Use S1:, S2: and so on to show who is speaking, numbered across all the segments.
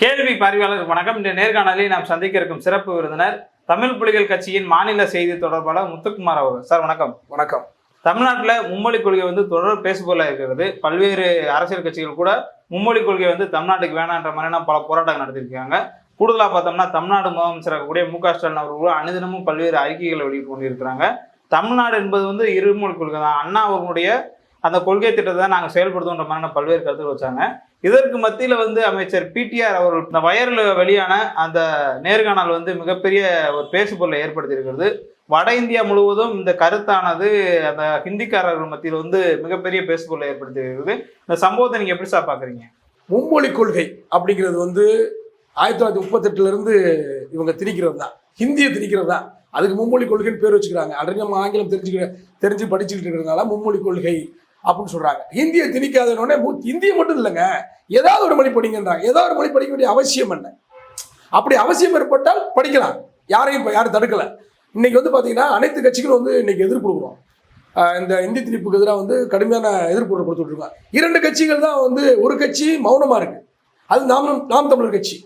S1: கேள்வி பார்வையாளர் வணக்கம். இந்த நேர்காணலில் நாம் சந்திக்க இருக்கும் சிறப்பு விருந்தினர் தமிழ் புலிகள் கட்சியின் மாநில செய்தி தொடர்பாளர் முத்துக்குமார் அவர்கள். சார் வணக்கம்.
S2: வணக்கம்.
S1: தமிழ்நாட்டில் மும்மொழி கொள்கை தொடர் பேசுபொருளாக இருக்கிறது. பல்வேறு அரசியல் கட்சிகள் கூட மும்மொழி கொள்கை தமிழ்நாட்டுக்கு வேணான்ற மாதிரியான பல போராட்டங்கள் நடத்திருக்காங்க. கூடுதலாக பார்த்தோம்னா தமிழ்நாடு முதலமைச்சராக கூடிய மு.க. ஸ்டாலின் அவர்களும் அனுதினமும் பல்வேறு அறிக்கைகளை வெளியிட்டு கொண்டிருக்கிறாங்க. தமிழ்நாடு என்பது இருமொழி கொள்கை தான். அண்ணா அவர்களுடைய அந்த கொள்கை திட்டத்தை தான் நாங்கள் செயல்படுத்துன்ற மாதிரியான பல்வேறு கருத்துக்கள் வச்சாங்க. இதற்கு மத்தியில் அமைச்சர் பிடிஆர் அவர்கள் இந்த வயரில் வெளியான அந்த நேர்காணல் மிகப்பெரிய ஒரு பேசுபொருளை ஏற்படுத்தியிருக்கிறது. வட இந்தியா முழுவதும் இந்த கருத்தானது அந்த ஹிந்திக்காரர்கள் மத்தியில் மிகப்பெரிய பேசுபொருளை ஏற்படுத்தியிருக்கிறது. இந்த சம்பவத்தை நீங்கள் எப்படி சார் பார்க்குறீங்க?
S2: மும்மொழி கொள்கை அப்படிங்கிறது 1938 இவங்க திணிக்கிறது தான், ஹிந்தியை திணிக்கிறது தான். அதுக்கு மும்மொழி கொள்கைன்னு பேர் வச்சுக்கிறாங்க. ஆல்ரெடி நம்ம ஆங்கிலம் தெரிஞ்சு படிச்சுக்கிட்டு இருக்கிறதுனால மும்மொழி கொள்கை அப்படின்னு சொல்றாங்க. ஹிந்தியை திணிக்காதனோடனே ஹிந்தியை மட்டும் இல்லைங்க, ஏதாவது ஒரு மொழி படிங்கன்றாங்க. ஏதாவது ஒரு மொழி படிக்க வேண்டிய அவசியம் என்ன? அப்படி அவசியம் ஏற்பட்டால் படிக்கலாம், யாரும் தடுக்கல. இன்னைக்கு பார்த்தீங்கன்னா அனைத்து கட்சிகளும் இன்னைக்கு எதிர்ப்பு கொடுக்குறோம். இந்த இந்தி திணிப்புக்கு எதிராக கடுமையான எதிர்ப்பு கொடுத்துட்டு இருக்கோம். 2 கட்சிகள் தான் ஒரு கட்சி மௌனமா இருக்கு, அது நாம் தமிழர் கட்சி.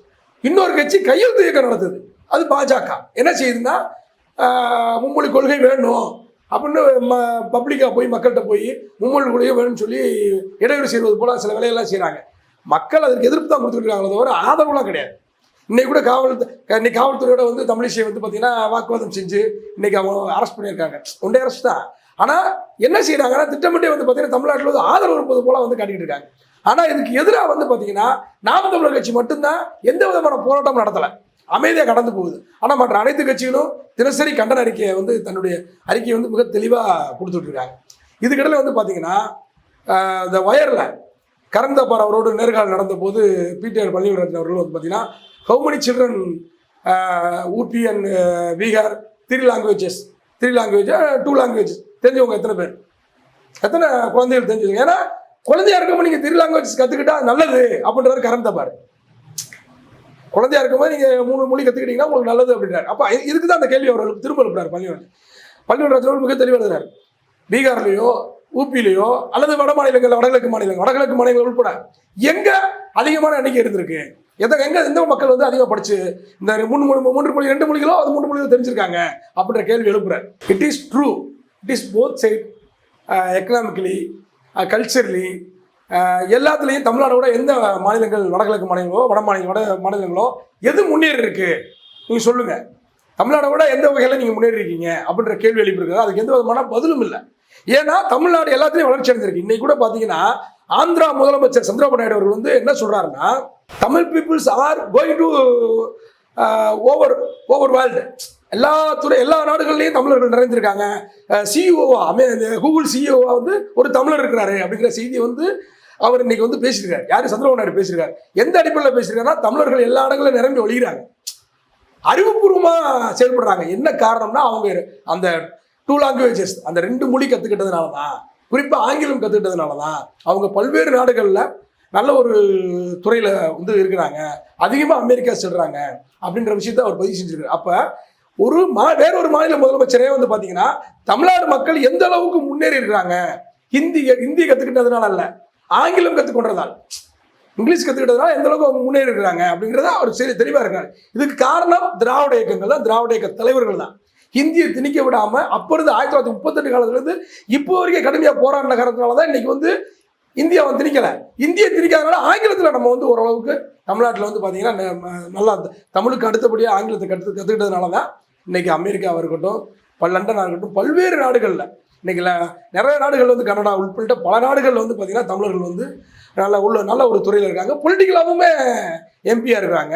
S2: இன்னொரு கட்சி கையெழுத்து இயக்கம் நடத்துது, அது பாஜக. என்ன செய்யுதுன்னா மும்மொழி கொள்கை வேணும் அப்படின்னு பப்ளிக்காக போய் மக்கள்கிட்ட போய் மும்மொழி கொள்கை வேணும்னு சொல்லி இடையூறு செய்வது போல சில வேலையெல்லாம் செய்கிறாங்க. மக்கள் அதற்கு எதிர்ப்பு தான் கொடுத்துருக்காங்களே தவிர ஆதரவுலாம் கிடையாது. இன்னைக்கு கூட இன்னைக்கு காவல்துறையோட தமிழிசை பார்த்தீங்கன்னா வாக்குவாதம் செஞ்சு இன்னைக்கு அவங்க அரெஸ்ட் பண்ணியிருக்காங்க. ஒன்றே அரெஸ்ட் தான். ஆனால் என்ன செய்யறாங்கன்னா திட்டமிட்டே பார்த்தீங்கன்னா தமிழ்நாட்டில் ஆதரவு இருப்பது போல காட்டிட்டு இருக்காங்க. ஆனால் இதுக்கு எதிராக பார்த்தீங்கன்னா நாம் தமிழர் கட்சி மட்டும்தான் எந்த விதமான போராட்டமும் நடத்தலை, அமைதியாக கடந்து போகுது. ஆனால் மற்ற அனைத்து கட்சிகளும் தினசரி கண்டன அறிக்கையை தன்னுடைய அறிக்கையை மிக தெளிவாக கொடுத்துட்டு இருக்காங்க. இதுக்கிடையில் பார்த்தீங்கன்னா இந்த வயரில் கரந்தபார் அவரோடு நேர்காணல் நடந்த போது பிடிஆர் பழனிவேல் அவர்கள் பார்த்தீங்கன்னா how many children UP and Bihar 3 languages 2 languages தெரிஞ்சவங்க எத்தனை குழந்தைகள் தெரிஞ்சவங்க? ஏன்னா குழந்தையா இருக்கும்போது நீங்கள் 3 லாங்குவேஜஸ் கற்றுக்கிட்டா நல்லது அப்படின்றாரு கரந்தபார். குழந்தையா இருக்கும்போது நீங்கள் 3 மொழி கற்றுக்கிட்டீங்கன்னா உங்களுக்கு நல்லது அப்படின்றாரு. அப்போ இதுக்கு தான் அந்த கேள்வி அவர்கள் திரும்ப எழுப்புறாரு பழனிவேல் மிக தெளிவாக எழுதுறாரு. பீகார்லேயோ ஊபிலேயோ அல்லது வடகிழக்கு மாநிலங்கள் உட்பட எங்க அதிகமான எண்ணிக்கை இருந்திருக்கு? எந்த மக்கள் அதிகமாக படிச்சு இந்த 3 மொழி 2 மொழிகளோ அது 3 மொழிகளோ தெரிஞ்சிருக்காங்க அப்படின்ற கேள்வி எழுப்புறாரு. It is true, it is both side, economically culturally எல்லாத்துலேயும் தமிழ்நாடோட எந்த மாநிலங்கள் வடகிழக்கு மாநிலங்களோ வட மாநிலங்களோ எது முன்னேறி இருக்கு நீங்கள் சொல்லுங்கள். தமிழ்நாடோட எந்த வகையில் நீங்கள் முன்னேறி இருக்கீங்க அப்படின்ற கேள்வி எழுப்பியிருக்காரு. அதுக்கு எந்த விதமான பதிலும் இல்லை. ஏன்னா தமிழ்நாடு எல்லாத்துலேயும் வளர்ச்சி அடைஞ்சிருக்கு. இன்னைக்கு கூட பார்த்தீங்கன்னா ஆந்திரா முதலமைச்சர் சந்திரபாபு நாயுடு அவர்கள் என்ன சொல்றாருன்னா Tamil peoples are going to over world. எல்லா நாடுகள்லையும் தமிழர்கள் நிறைந்திருக்காங்க. சிஇஓவா கூகுள் சிஇஓவா ஒரு தமிழர் இருக்கிறாரு அப்படிங்கிற செய்தி அவர் இன்னைக்கு பேசியிருக்காரு. யாரு? சந்திரபாபு நாயுடு பேசியிருக்காரு. எந்த அடிப்படையில் பேசியிருக்காருன்னா தமிழர்கள் எல்லா இடங்களிலும் நிரம்பி ஒழிகிறாங்க, அறிவுபூர்வமாக செயல்படுறாங்க. என்ன காரணம்னா அவங்க அந்த 2 லாங்குவேஜஸ் அந்த 2 மொழி கற்றுக்கிட்டதுனால தான், குறிப்பாக ஆங்கிலம் கற்றுக்கிட்டதுனால தான் அவங்க பல்வேறு நாடுகளில் நல்ல ஒரு துறையில் இருக்கிறாங்க, அதிகமாக அமெரிக்கா செல்றாங்க அப்படின்ற விஷயத்த அவர் பதிவு செஞ்சிருக்காரு. அப்போ வேறொரு மாநில முதலமைச்சரே பார்த்தீங்கன்னா தமிழ்நாடு மக்கள் எந்த அளவுக்கு முன்னேறி இருக்கிறாங்க ஹிந்தி கற்றுக்கிட்டதுனால அல்ல, ஆங்கிலம் கற்றுக்கொண்டதால், இங்கிலீஷ் கற்றுக்கிட்டதுனால எந்த அளவுக்கு அவங்க முன்னேறி இருக்கிறாங்க அப்படிங்கிறத அவர் சரி தெளிவாக இருக்காரு. இதுக்கு காரணம் திராவிட இயக்கங்கள் தான், திராவிட இயக்க தலைவர்கள் தான். ஹிந்தியை திணிக்க விடாமல் அப்போ இருந்து 1938 காலத்துலேருந்து இப்போ வரைக்கும் கடுமையாக போராடின காரணத்தினால தான் இன்னைக்கு இந்தியா திணிக்கலை. இந்தியை திணிக்காதனால ஆங்கிலத்தில் நம்ம ஓரளவுக்கு தமிழ்நாட்டில் பார்த்தீங்கன்னா நல்லா தமிழுக்கு அடுத்தபடியாக ஆங்கிலத்தை கற்றுக்கிட்டதுனால தான் இன்னைக்கு அமெரிக்காவாக இருக்கட்டும், லண்டனாக இருக்கட்டும், பல்வேறு நாடுகளில் இன்னைக்கு நிறைய நாடுகள் கனடா உட்பட்ட பல நாடுகளில் பார்த்தீங்கன்னா தமிழர்கள் நல்ல ஒரு துறையில் இருக்காங்க. பொலிட்டிக்கலாகவுமே எம்பியாக இருக்கிறாங்க.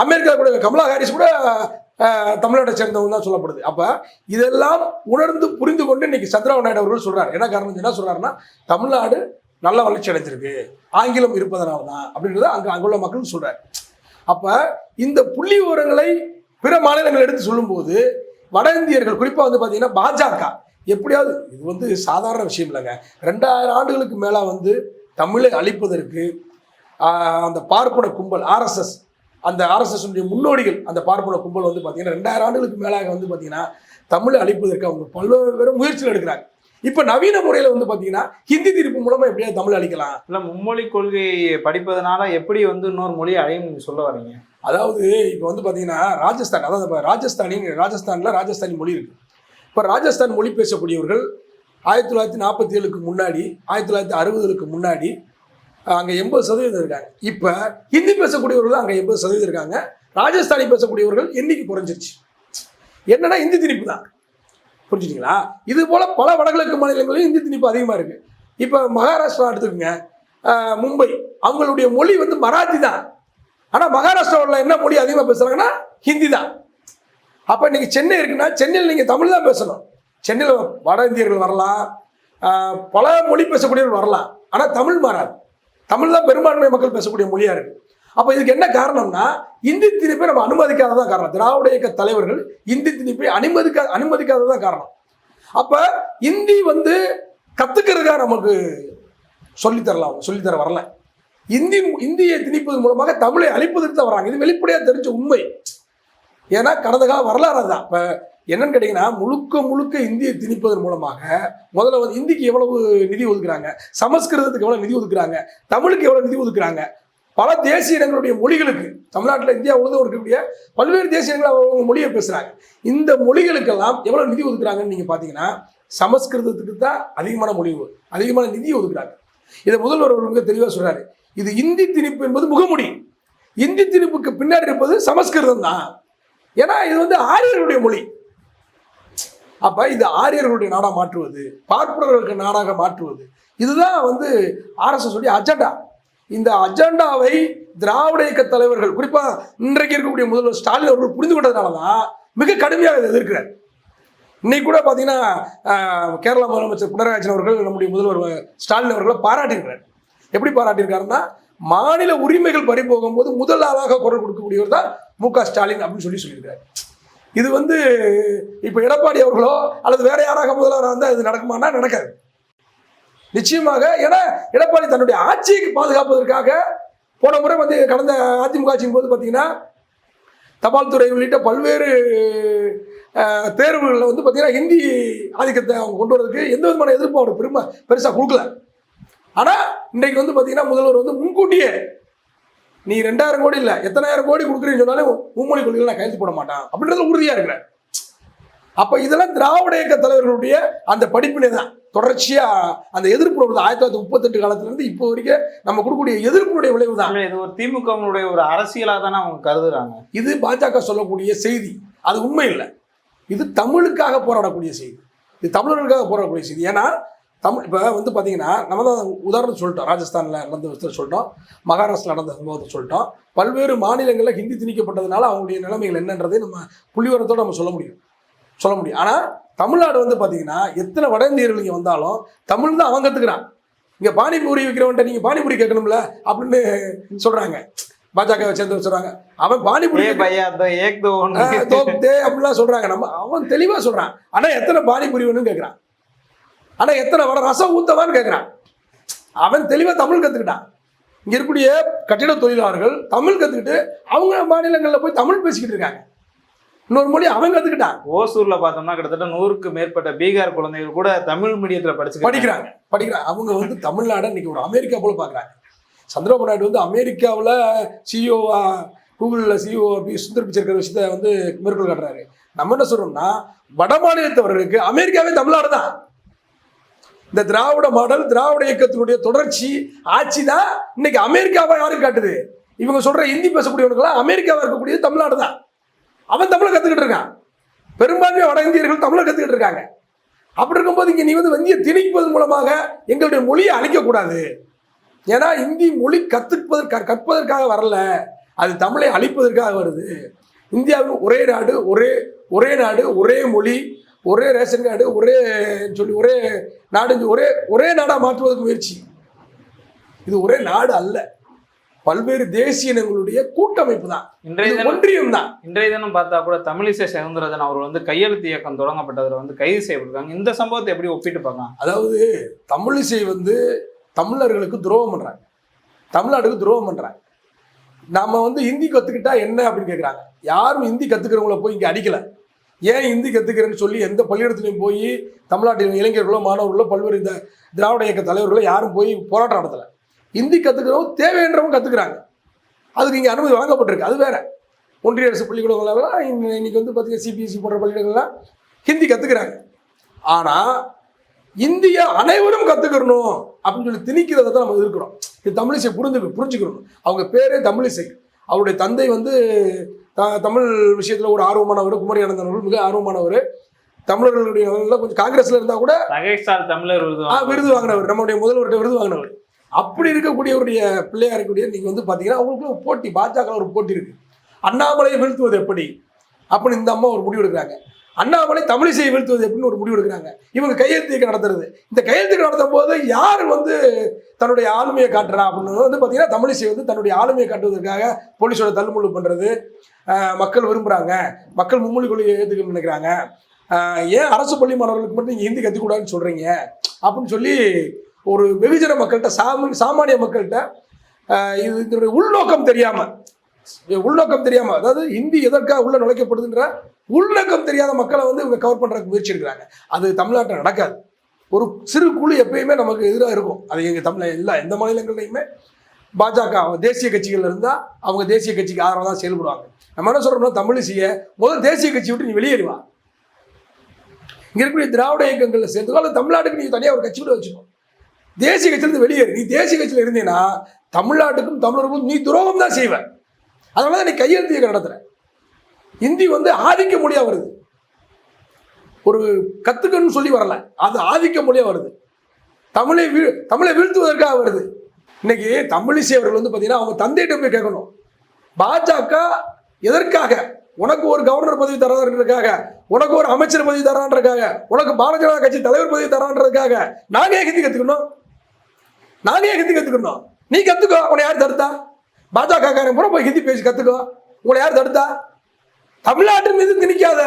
S2: அமெரிக்கா கூட கமலா ஹாரிஸ் கூட தமிழ்நாட்டை சேர்ந்தவங்க தான் சொல்லப்படுது. அப்போ இதெல்லாம் உணர்ந்து புரிந்து கொண்டு இன்னைக்கு சந்திரபாபு நாயுடு அவர்கள் சொல்றாரு. என்ன காரணம் என்ன சொல்றாருன்னா தமிழ்நாடு நல்ல வளர்ச்சி அடைஞ்சிருக்கு ஆங்கிலம் இருப்பதனால தான் அப்படின்றத அங்குள்ள மக்கள் சொல்றாரு. அப்போ இந்த புள்ளி விவரங்களை பிற மாநிலங்கள் எடுத்து சொல்லும்போது வட இந்தியர்கள் குறிப்பாக பார்த்தீங்கன்னா பாஜக எப்படியாவது இது சாதாரண விஷயம் இல்லைங்க. 2000 ஆண்டுகளுக்கு மேலே தமிழை அழிப்பதற்கு அந்த பார்ப்பன கும்பல் ஆர்எஸ்எஸ், அந்த ஆர்எஸ்எஸ் முன்னோடிகள் அந்த பார்ப்பன கும்பல் பார்த்தீங்கன்னா 2000 ஆண்டுகளுக்கு மேலாக பார்த்தீங்கன்னா தமிழை அழிப்பதற்கு அவங்க பல்வேறு முயற்சிகள் எடுக்கிறாங்க. இப்ப நவீன முறையில வந்து பாத்தீங்கன்னா ஹிந்தி திணிப்பு மூலமா எப்படியாவது தமிழ் அழிக்கலாம்.
S1: இல்ல மும்மொழி கொள்கை படிப்பதனால எப்படி வந்து இன்னொரு மொழி அழியும் நீங்க சொல்ல வரீங்க?
S2: அதாவது இப்ப வந்து பாத்தீங்கன்னா ராஜஸ்தான், அதாவது இப்ப ராஜஸ்தான்ல ராஜஸ்தானி மொழி இருக்கு. இப்ப ராஜஸ்தான் மொழி பேசக்கூடியவர்கள் 1947க்கு முன்னாடி 1960க்கு முன்னாடி அங்க 80% இருக்காங்க. இப்ப ஹிந்தி பேசக்கூடியவர்கள் அங்க 80% இருக்காங்க. ராஜஸ்தானி பேசக்கூடியவர்கள் எண்ணிக்கை குறைஞ்சிருச்சு. என்னன்னா இந்தி திணிப்பு தான். புரிஞ்சுட்டீங்களா? இது போல பல வடகிழக்கு மாநிலங்களிலும் இந்தி திணிப்பு அதிகமா இருக்கு. இப்ப மகாராஷ்டிரா எடுத்துக்கோங்க, மும்பை, அவங்களுடைய மொழி வந்து மராத்தி தான். ஆனா மகாராஷ்டிராவில் என்ன மொழி அதிகமாக பேசுறாங்கன்னா ஹிந்தி தான். அப்ப இன்னைக்கு சென்னை இருக்குன்னா சென்னையில் நீங்க தமிழ் தான் பேசணும். சென்னையில் வட இந்தியர்கள் வரலாம், பல மொழி பேசக்கூடியவர்கள் வரலாம், ஆனா தமிழ் மாறாது. தமிழ் தான் பெரும்பான்மை மக்கள் பேசக்கூடிய மொழியா இருக்கு. அப்ப இதுக்கு என்ன காரணம்னா இந்தி திணிப்பை நம்ம அனுமதிக்காததான் காரணம். திராவிட இயக்க தலைவர்கள் இந்தி திணிப்பை அனுமதிக்காததான் காரணம். அப்ப இந்தி வந்து கத்துக்கிறதுக்காக நமக்கு சொல்லித்தர வரல. இந்தியை திணிப்பதன் மூலமாக தமிழை அழிப்பதற்கு தான் வராங்க. இது வெளிப்படையா தெரிஞ்ச உண்மை. ஏன்னா கடந்த கால வரலாறு தான். இப்ப என்னன்னு கேட்டீங்கன்னா முழுக்க இந்தியை திணிப்பதன் மூலமாக முதல்ல வந்து இந்திக்கு எவ்வளவு நிதி ஒதுக்குறாங்க, சமஸ்கிருதத்துக்கு எவ்வளவு நிதி ஒதுக்குறாங்க, தமிழுக்கு எவ்வளவு நிதி ஒதுக்குறாங்க, பல தேசிய இனங்களுடைய மொழிகளுக்கு தமிழ்நாட்டில் இந்தியா முழுவதும் இருக்கக்கூடிய பல்வேறு தேசிய இனங்கள் அவங்க மொழியை பேசுறாங்க. இந்த மொழிகளுக்கெல்லாம் எவ்வளவு நிதி ஒதுக்குறாங்கன்னு நீங்க பாத்தீங்கன்னா சமஸ்கிருதத்துக்கு தான் அதிகமான நிதி ஒதுக்குறாங்க. இதை முதல்வர் மிக தெளிவா சொல்றாரு. இது இந்தி திணிப்பு என்பது முகமொழி. இந்தி திணிப்புக்கு பின்னாடி இருப்பது சமஸ்கிருதம் தான். ஏன்னா இது வந்து ஆரியர்களுடைய மொழி. அப்ப இது ஆரியர்களுடைய நாடா மாற்றுவது, பார்ப்பனர்களுக்கு நாடாக மாற்றுவது, இதுதான் வந்து RSS உடைய அஜெண்டா. இந்த அஜெண்டாவை திராவிட இயக்க தலைவர்கள், குறிப்பா இன்றைக்கு இருக்கக்கூடிய முதல்வர் ஸ்டாலின் அவர்கள் புரிந்து கொண்டதுனாலதான் மிக கடுமையாக இதை எதிர்க்கிறார். இன்னைக்கு கூட பாத்தீங்கன்னா கேரளா முதலமைச்சர் பினராயி அவர்கள் நம்முடைய முதல்வர் ஸ்டாலின் அவர்களை பாராட்டியிருக்கிறார். எப்படி பாராட்டியிருக்காருன்னா, மாநில உரிமைகள் பறி போகும்போது முதல் ஆளாக குரல் கொடுக்கக்கூடியவர் தான் MK ஸ்டாலின் அப்படின்னு சொல்லியிருக்காரு. இது வந்து இப்ப எடப்பாடி அவர்களோ அல்லது வேற யாராக முதல்வராக இருந்தால் இது நடக்குமானா நடக்காது நிச்சயமாக. ஏன்னா எடப்பாடி தன்னுடைய ஆட்சியை பாதுகாப்பதற்காக போன முறை வந்து கடந்த அதிமுக ஆட்சியின் போது பார்த்தீங்கன்னா தபால் துறை உள்ளிட்ட பல்வேறு தேர்வுகளில் வந்து பார்த்தீங்கன்னா ஹிந்தி ஆதிக்கத்தை அவங்க கொண்டு வரதுக்கு எந்த விதமான எதிர்ப்பும் அவர் பெருசாக கொடுக்கல. ஆனால் இன்றைக்கு வந்து பார்த்தீங்கன்னா முதல்வர் வந்து முன்கூட்டியே நீ 2000 கோடி இல்லை எத்தனாயிரம் கோடி கொடுக்குறீன்னு சொன்னாலும் மும்மொழி கொள்கைகள் நான் கையெழுத்து போட மாட்டான் அப்படின்றதுல உறுதியாக இருக்கிறேன். அப்போ இதெல்லாம் திராவிட இயக்க தலைவர்களுடைய அந்த படிப்பினை தான். தொடர்ச்சியா அந்த எதிர்ப்பு 1938 காலத்துல இருந்து இப்போ வரைக்கும் நம்ம கொடுக்கக்கூடிய எதிர்ப்புடைய விளைவு தான்.
S1: இது ஒரு திமுகவுடைய ஒரு அரசியலா தானே அவங்க கருதுறாங்க.
S2: இது பாஜக சொல்லக்கூடிய செய்தி, அது உண்மை இல்லை. இது தமிழுக்காக போராடக்கூடிய செய்தி, இது தமிழர்களுக்காக போராடக்கூடிய செய்தி. ஏன்னா தமிழ் இப்போ வந்து பார்த்தீங்கன்னா நம்ம தான் உதாரணம் சொல்லிட்டோம், ராஜஸ்தானில் நடந்த விஷயத்தை சொல்லிட்டோம், மகாராஷ்டிரா நடந்த சம்பவத்தை சொல்லிட்டோம். பல்வேறு மாநிலங்களில் ஹிந்தி திணிக்கப்பட்டதுனால அவங்களுடைய நிலைமைகள் என்னன்றதை நம்ம புள்ளிவரத்தோடு நம்ம சொல்ல முடியும். ஆனால் தமிழ்நாடு வந்து பார்த்தீங்கன்னா எத்தனை வட இந்தியர்கள் இங்கே வந்தாலும் தமிழ் தான் அவன் கற்றுக்கிறான். இங்கே பானிபூரி விற்கிறவன்ட்ட நீங்கள் பானிபூரி கேட்கணும்ல அப்படின்னு சொல்கிறாங்க. பாஜக சேர்ந்து சொல்கிறாங்க அவன் பானிபூரி அப்படிலாம் சொல்கிறாங்க. நம்ம அவன் தெளிவாக சொல்கிறான். ஆனால் எத்தனை பானிபூரி வேணும்னு கேட்குறான். ஆனால் எத்தனை வட ரசம் ஊத்தவான்னு கேட்குறான். அவன் தெளிவாக தமிழ் கற்றுக்கிட்டான். இங்கே இருக்கக்கூடிய கட்டிட தொழிலாளர்கள் தமிழ் கற்றுக்கிட்டு அவங்க மாநிலங்களில் போய் தமிழ் பேசிக்கிட்டு இருக்காங்க. இன்னொரு மொழி அவன் கற்றுக்கிட்டான்.
S1: ஓசூர்ல பார்த்தோம்னா கிட்டத்தட்ட 100க்கு மேற்பட்ட பீகார் குழந்தைகள் கூட தமிழ் மீடியத்தில் படிக்கிறாங்க. அவங்க வந்து தமிழ்நாடு இன்னைக்கு ஒரு அமெரிக்கா போல பார்க்குறாங்க. சந்திரபாபு நாயுடு வந்து அமெரிக்காவில் சிஇஓவா, கூகுளில் சிஇஓ சுந்தர் பிச்சை இருக்கிற விஷயத்த வந்து மேற்கோள் காட்டுறாரு. நம்ம என்ன சொல்றோம்னா வட மாநிலத்தவர்களுக்கு அமெரிக்காவே தமிழ்நாடு தான். இந்த திராவிட மாடல், திராவிட இயக்கத்தினுடைய தொடர்ச்சி ஆட்சி தான் இன்னைக்கு அமெரிக்காவை யாருக்கு காட்டுது. இவங்க சொல்ற ஹிந்தி பேசக்கூடியவர்களாம் அமெரிக்காவா இருக்கக்கூடியது தமிழ்நாடு தான். அவன் தமிழை கத்துக்கிட்டு இருக்கான். பெரும்பான்மையாக வட இந்தியர்கள் தமிழை கத்துக்கிட்டு இருக்காங்க. அப்படி இருக்கும்போது இங்க நீ வந்து வந்தியை திணிப்பதன் மூலமாக எங்களுடைய மொழியை அழிக்கக்கூடாது. ஏன்னா இந்தி மொழி கற்பதற்காக வரல, அது தமிழை அழிப்பதற்காக வருது. இந்தியாவில் ஒரே நாடு, ஒரே மொழி, ஒரே ரேஷன் கார்டு, ஒரே நாடு, ஒரே நாடா மாற்றுவதற்கு முயற்சி. இது ஒரே நாடு அல்ல, பல்வேறு தேசிய இனங்களுடைய கூட்டமைப்பு தான், ஒன்றியம் தான். இன்றைய தினம் பார்த்தா கூட தமிழிசை சவுந்தரராஜன் அவர் வந்து கையெழுத்து இயக்கம் தொடங்கப்பட்டதில் வந்து கைது செய்யப்பட்டிருக்காங்க. இந்த சம்பவத்தை எப்படி ஒப்பிட்டு பார்க்கலாம்?
S2: அதாவது தமிழிசை வந்து தமிழர்களுக்கு துரோகம் பண்றாங்க, தமிழ்நாட்டுக்கு துரோகம் பண்றாங்க. நாம வந்து ஹிந்தி கத்துக்கிட்டா என்ன அப்படின்னு கேட்குறாங்க. யாரும் ஹிந்தி கத்துக்கிறவங்கள போய் இங்கே அடிக்கல. ஏன் ஹிந்தி கற்றுக்கிறேன்னு சொல்லி எந்த பள்ளியிடத்துலையும் போய் தமிழ்நாட்டில் இளைஞர்களோ மாணவர்களோ பல்வேறு இந்த திராவிட இயக்க தலைவர்களோ யாரும் போய் போராட்டம் நடத்தலை. ஹிந்தி கற்றுக்கிறவங்க தேவைன்றவங்க கற்றுக்குறாங்க. அதுக்கு இங்கே அனுமதி வழங்கப்பட்டிருக்கு. அது வேற. ஒன்றிய அரசு பள்ளிக்கூடங்களெல்லாம் இன்னைக்கு வந்து பார்த்தீங்கன்னா சிபிஎஸ்சி போன்ற பள்ளிக்கூடங்கள்லாம் ஹிந்தி கற்றுக்கிறாங்க. ஆனால் இந்திய அனைவரும் கற்றுக்கணும் அப்படின்னு சொல்லி திணிக்கிறத தான் நம்ம இருக்கிறோம். இது தமிழிசை புரிஞ்சுக்கணும். அவங்க பேரே தமிழிசை. அவருடைய தந்தை வந்து தமிழ் விஷயத்தில் ஒரு ஆர்வமானவர். குமரி அனந்தன் அவர்கள் மிக ஆர்வமானவர். தமிழர்களுடைய கொஞ்சம் காங்கிரஸ்ல இருந்தால் கூட
S1: தமிழர்
S2: விருது வாங்கினவர், நம்முடைய முதல்வர்கிட்ட விருது வாங்கினவர். அப்படி இருக்கக்கூடியவருடைய பிள்ளையா இருக்கக்கூடிய நீங்க வந்து பார்த்தீங்கன்னா அவங்களுக்குள்ள ஒரு போட்டி, பாஜக ஒரு போட்டி இருக்கு. அண்ணாமலையை வீழ்த்துவது எப்படி அப்படின்னு இந்த அம்மா ஒரு முடிவு எடுக்கிறாங்க. அண்ணாமலை தமிழிசையை வீழ்த்துவது எப்படின்னு ஒரு முடிவு எடுக்கிறாங்க. இவங்க கையெழுத்து நடத்துறது. இந்த கையெழுத்து நடத்தும் போது யார் வந்து தன்னுடைய ஆளுமையை காட்டுறா அப்படின்னு வந்து பார்த்தீங்கன்னா தமிழிசை வந்து தன்னுடைய ஆளுமையை காட்டுவதற்காக போலீஸோட தள்ளுமுள்ளு பண்ணுறது. மக்கள் விரும்புகிறாங்க, மக்கள் மும்மொழி கொள்கையை ஏற்றுக்கணும்னு நினைக்கிறாங்க. ஏன் அரசு பள்ளி மாணவர்களுக்கு மட்டும் நீங்கள் ஹிந்தி கற்றுக்கூடாதுன்னு சொல்கிறீங்க அப்படின்னு சொல்லி ஒரு வெகுஜன மக்கள்கிட்ட சாமானிய மக்கள்கிட்ட இதனுடைய உள்நோக்கம் தெரியாமல் அதாவது ஹிந்தி எதற்காக உள்ள நுழைக்கப்படுதுன்ற உள்நோக்கம் தெரியாத மக்களை வந்து இவங்க கவர் பண்ணுறதுக்கு முயற்சி எடுக்கிறாங்க. அது தமிழ்நாட்டில் நடக்காது. ஒரு சிறு குழு எப்பயுமே நமக்கு எதிராக இருக்கும். அது எங்கள் தமிழ் எந்த மாநிலங்கள்லையுமே பாஜக தேசிய கட்சிகள் இருந்தால் அவங்க தேசிய கட்சிக்கு ஆதரவாக தான் செயல்படுவாங்க. நம்ம என்ன சொல்கிறோம்னா தமிழிசையை முதல் தேசிய கட்சி விட்டு நீ வெளியேறுவா. இங்கே இருக்கக்கூடிய திராவிட இயக்கங்களில் சேர்த்துக்கோ, தமிழ்நாட்டுக்கு நீ தனியாக ஒரு கட்சி கூட வச்சுக்கோ. தேசிய கட்சியிலிருந்து வெளியேறு. நீ தேசிய கட்சியில் இருந்தீங்கன்னா தமிழ்நாட்டுக்கும் தமிழர்களுக்கும் நீ துரோகம் தான் செய்வ. அதனால தான் நீ கையெழுத்து இயக்கம் நடத்துற. ஹிந்தி வந்து ஆதிக்க மொழியா வருது. ஒரு கத்துக்கணும்னு சொல்லி வரல, அது ஆதிக்க மொழியா வருது. தமிழை வீழ்த்துவதற்காக வருது. இன்னைக்கு தமிழிசை அவர்கள் வந்து பார்த்தீங்கன்னா அவங்க தந்தையிட்ட போய் கேட்கணும், பாஜக எதற்காக உனக்கு ஒரு கவர்னர் பதவி தரான்றதுக்காக, உனக்கு ஒரு அமைச்சர் பதவி தரான்றதுக்காக, உனக்கு பாரதிய ஜனதா கட்சி தலைவர் பதவி தரான்றதுக்காக நாங்க ஏன் ஹிந்தி கத்துக்கணும்? நீ கத்துக்கோ. உன்னை யார் தடுத்தா? பாஜக காரன் கூட போய் ஹிந்தி பேசி கத்துக்கோ. உங்களை யார் தடுத்தா? தமிழ்நாட்டின் மீது திணிக்காத.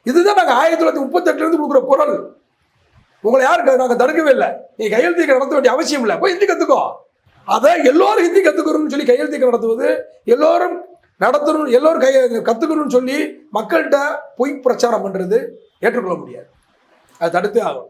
S2: இதுதான் நாங்கள் 1938 கொடுக்குற குரல். உங்களை யாருக்கு நாங்கள் தடுக்கவே இல்லை. நீ கையெழுத்து நடத்த வேண்டிய அவசியம் இல்லை. போய் ஹிந்தி கத்துக்கோ. அதை எல்லோரும் ஹிந்தி கத்துக்கணும்னு சொல்லி கையெழுத்து நடத்துவது, எல்லோரும் நடத்தணும், எல்லோரும் கத்துக்கணும்னு சொல்லி மக்கள்கிட்ட பொய் பிரச்சாரம் பண்றது ஏற்றுக்கொள்ள முடியாது. அதை தடுத்தே ஆகும்.